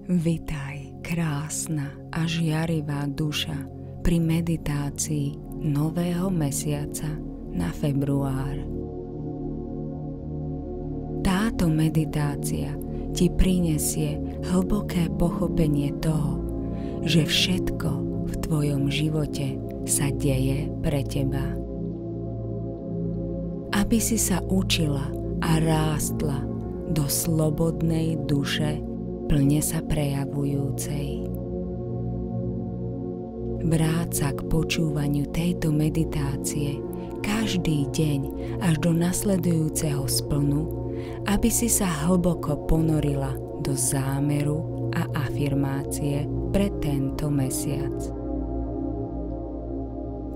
Vitaj, krásna a žiarivá duša, pri meditácii nového mesiaca na február. Táto meditácia ti prinesie hlboké pochopenie toho, že všetko v tvojom živote sa deje pre teba. Aby si sa učila a rástla do slobodnej duše plne sa prejavujúcej. Vráť sa k počúvaniu tejto meditácie každý deň až do nasledujúceho splnu, aby si sa hlboko ponorila do zámeru a afirmácie pre tento mesiac.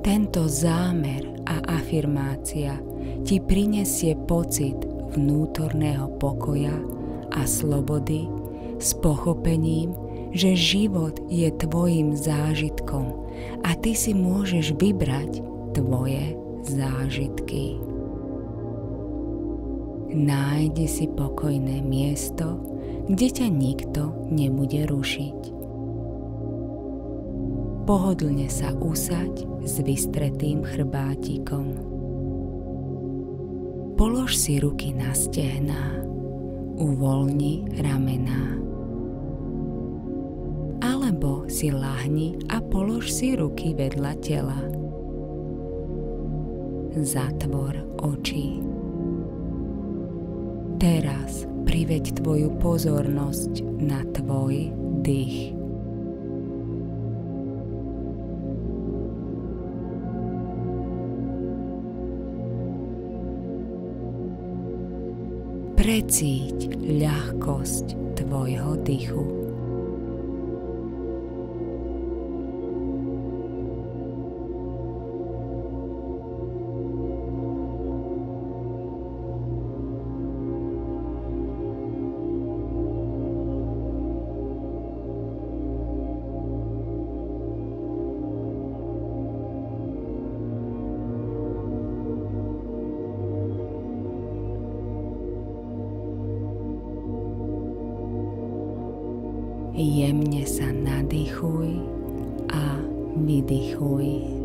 Tento zámer a afirmácia ti prinesie pocit vnútorného pokoja a slobody s pochopením, že život je tvojim zážitkom a ty si môžeš vybrať tvoje zážitky. Nájdi si pokojné miesto, kde ťa nikto nebude rušiť. Pohodlne sa usaď s vystretým chrbátikom. Polož si ruky na stehná, uvoľni ramená. Alebo si ľahni a polož si ruky vedľa tela. Zatvor oči. Teraz priveď tvoju pozornosť na tvoj dých. Precíť ľahkosť tvojho dýchu. Jemne sa nadýchuj a vydýchuj.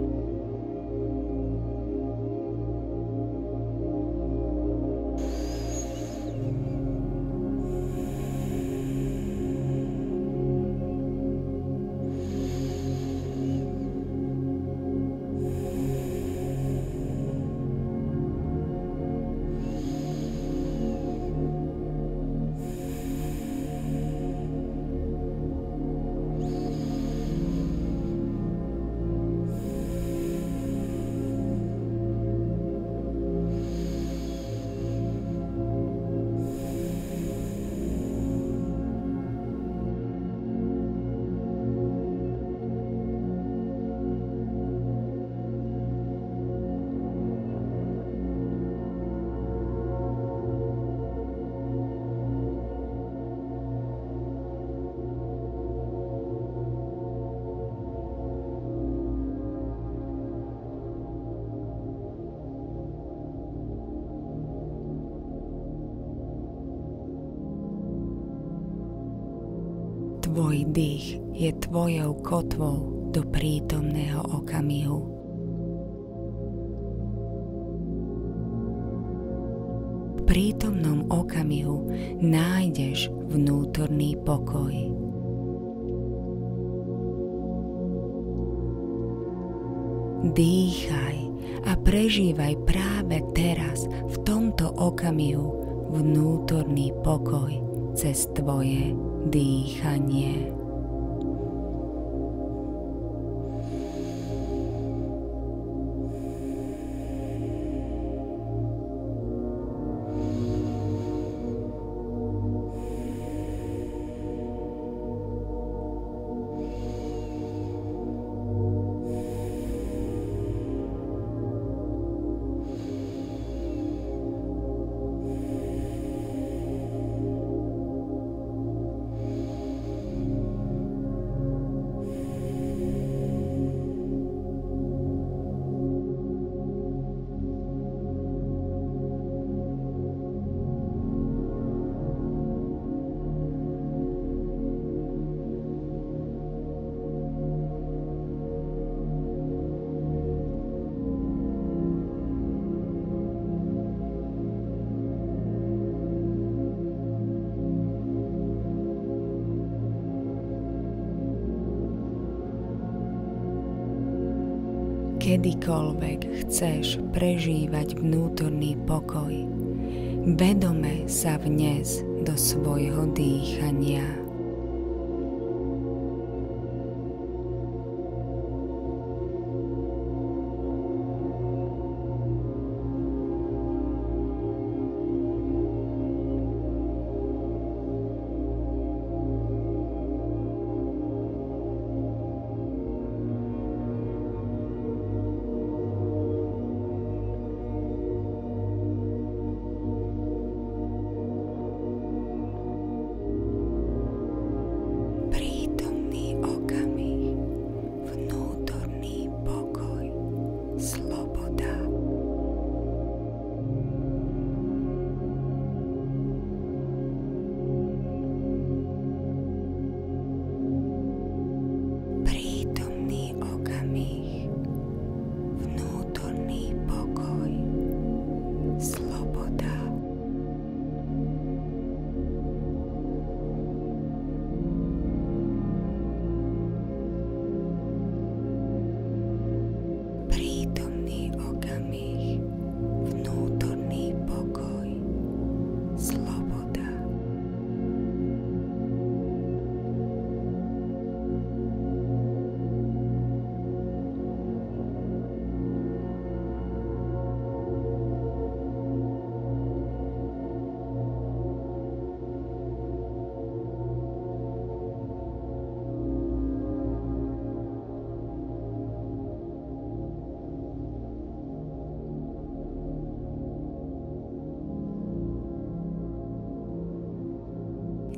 Tvoj dých je tvojou kotvou do prítomného okamihu. V prítomnom okamihu nájdeš vnútorný pokoj. Dýchaj a prežívaj práve teraz v tomto okamihu vnútorný pokoj cez tvoje dýchanie. kedykoľvek chceš prežívať vnútorný pokoj, vedome sa vnes do svojho dýchania.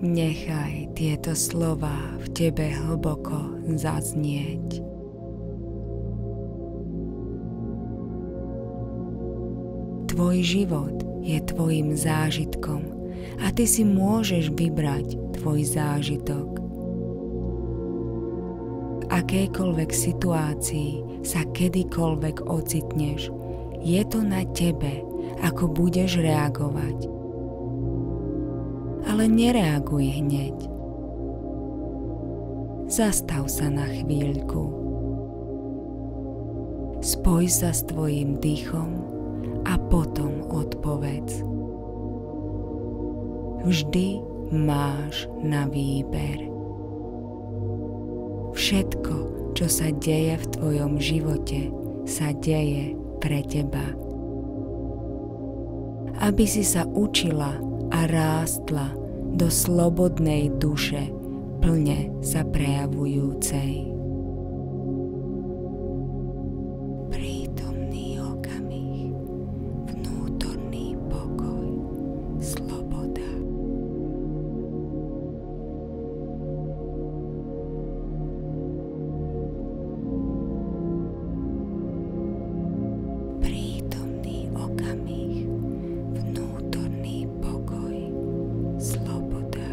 Nechaj tieto slová v tebe hlboko zaznieť. Tvoj život je tvojim zážitkom a ty si môžeš vybrať tvoj zážitok. V akejkoľvek situácii sa kedykoľvek ocitneš, je to na tebe, ako budeš reagovať. Ale nereaguj hneď. Zastav sa na chvíľku. Spoj sa s tvojim dýchom a potom odpovedz. Vždy máš na výber. Všetko, čo sa deje v tvojom živote, sa deje pre teba. Aby si sa učila a rástla do slobodnej duše, plne sa prejavujúcej. Prítomný okamih, vnútorný pokoj, sloboda. Prítomný okamih, vnútorný pokoj, sloboda.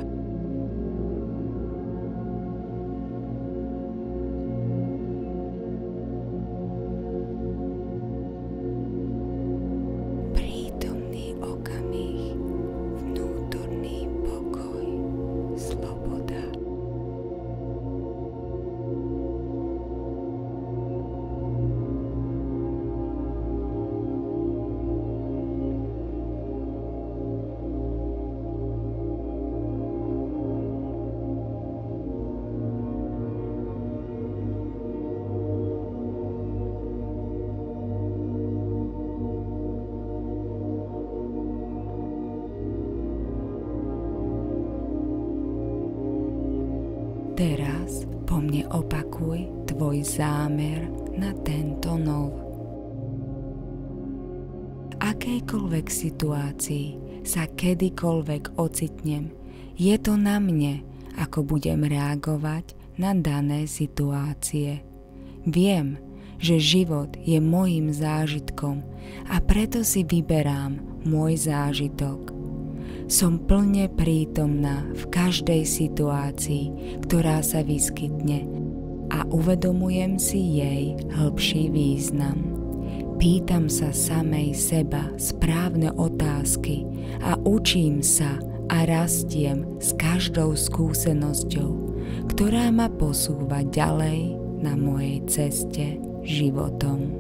Teraz po mne opakuj tvoj zámer na tento nov. V akejkoľvek situácii sa kedykoľvek ocitnem, je to na mne, ako budem reagovať na dané situácie. Viem, že život je mojím zážitkom a preto si vyberám môj zážitok. Som plne prítomná v každej situácii, ktorá sa vyskytne a uvedomujem si jej hĺbší význam. Pýtam sa samej seba správne otázky a učím sa a rastiem s každou skúsenosťou, ktorá ma posúva ďalej na mojej ceste životom.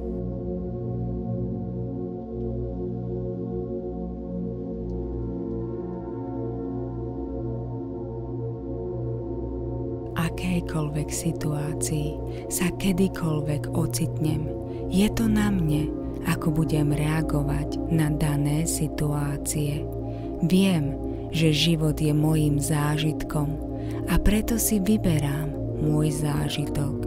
akejkoľvek situácii sa kedykoľvek ocitnem, je to na mne, ako budem reagovať na dané situácie. Viem, že život je mojím zážitkom a preto si vyberám môj zážitok.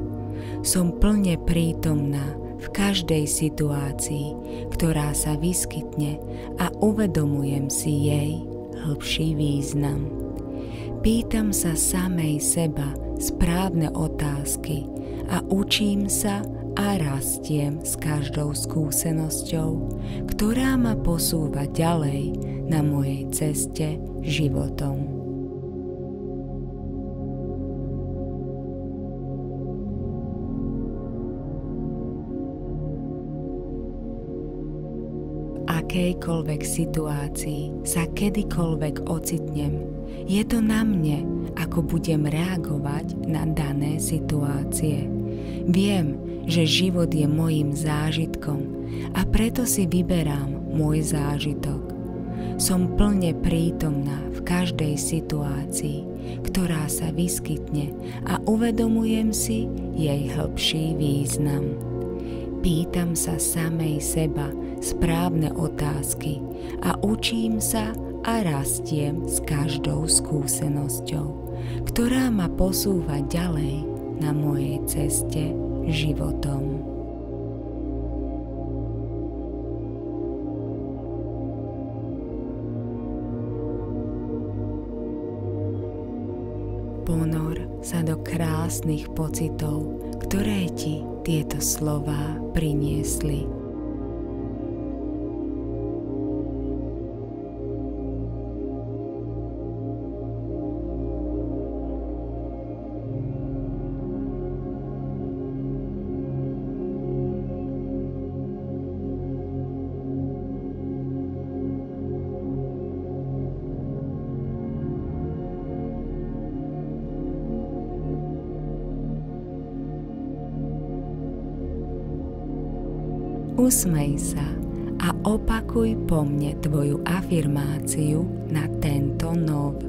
Som plne prítomná v každej situácii, ktorá sa vyskytne a uvedomujem si jej hĺbší význam. Pýtam sa samej seba správne otázky a učím sa a rastiem s každou skúsenosťou, ktorá ma posúva ďalej na mojej ceste životom. Akejkoľvek situácii sa kedykoľvek ocitnem, je to na mne, ako budem reagovať na dané situácie. Viem, že život je mojím zážitkom a preto si vyberám môj zážitok. Som plne prítomná v každej situácii, ktorá sa vyskytne a uvedomujem si jej hĺbší význam. Pýtam sa samej seba správne otázky a učím sa a rastiem s každou skúsenosťou, ktorá ma posúva ďalej na mojej ceste životom. Ponor sa do krásnych pocitov, ktoré ti tieto slová priniesli. Usmej sa a opakuj po mne tvoju afirmáciu na tento nov.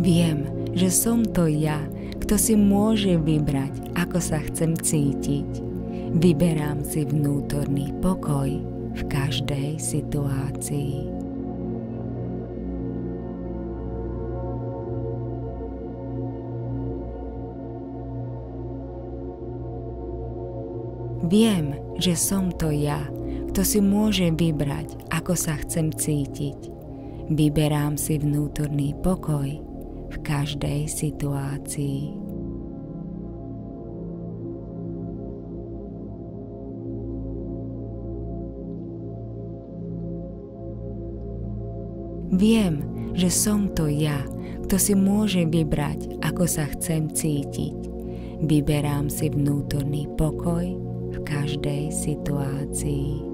Viem, že som to ja, kto si môže vybrať, ako sa chcem cítiť. Vyberám si vnútorný pokoj v každej situácii. Viem, že som to ja, kto si môže vybrať, ako sa chcem cítiť. Vyberám si vnútorný pokoj v každej situácii. Viem, že som to ja, kto si môže vybrať, ako sa chcem cítiť. Vyberám si vnútorný pokoj v každej situácii.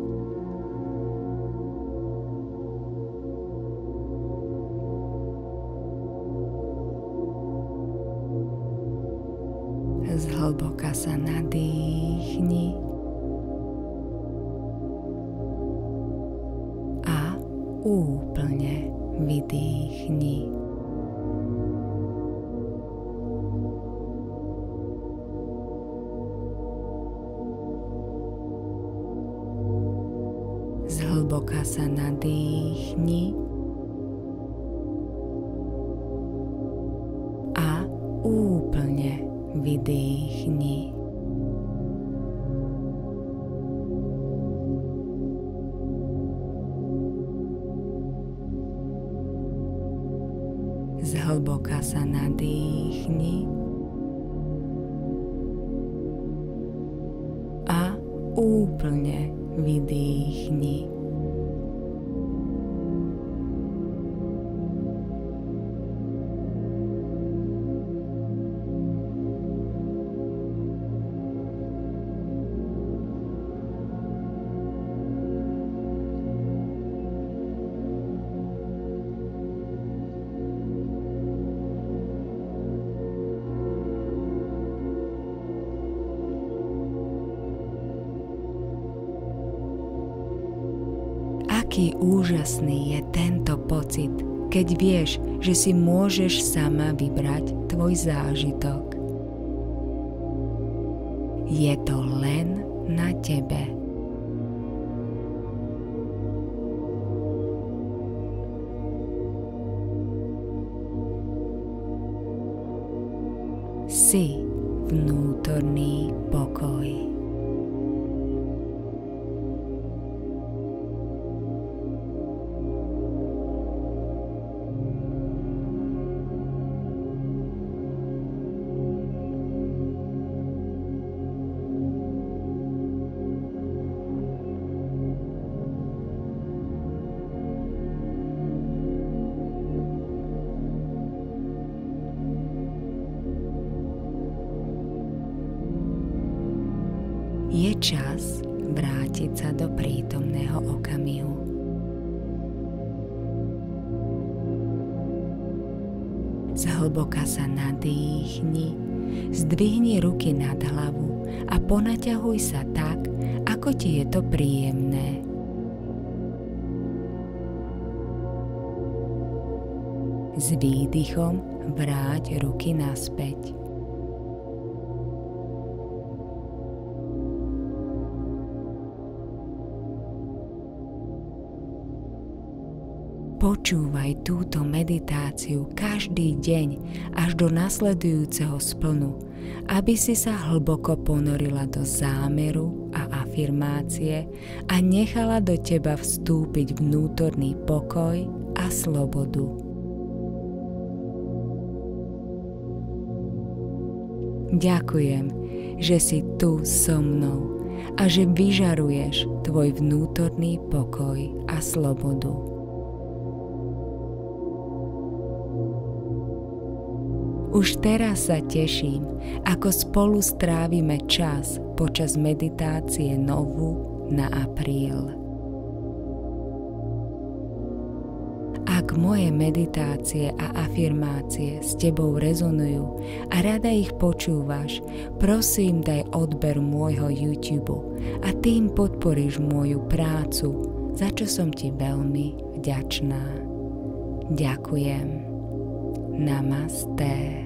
Zhlboka sa nadýchni a úplne vydýchni. Zhlboka sa nadýchni a úplne vydýchni. Zhlboka sa nadýchni a úplne vydýchni. Aký úžasný je tento pocit, keď vieš, že si môžeš sama vybrať tvoj zážitok. Je to len na tebe. Si vnútorný pokoj. Je čas vrátiť sa do prítomného okamihu. Zhlboka sa nadýchni, zdvihni ruky nad hlavu a ponaťahuj sa tak, ako ti je to príjemné. S výdychom vráť ruky naspäť. Počúvaj túto meditáciu každý deň až do nasledujúceho splnu, aby si sa hlboko ponorila do zámeru a afirmácie a nechala do teba vstúpiť vnútorný pokoj a slobodu. Ďakujem, že si tu so mnou a že vyžaruješ tvoj vnútorný pokoj a slobodu. Už teraz sa teším, ako spolu strávime čas počas meditácie novú na apríl. Ak moje meditácie a afirmácie s tebou rezonujú a rada ich počúvaš, prosím daj odber môjho YouTube a tým podporíš moju prácu, za čo som ti veľmi vďačná. Ďakujem. Namaste.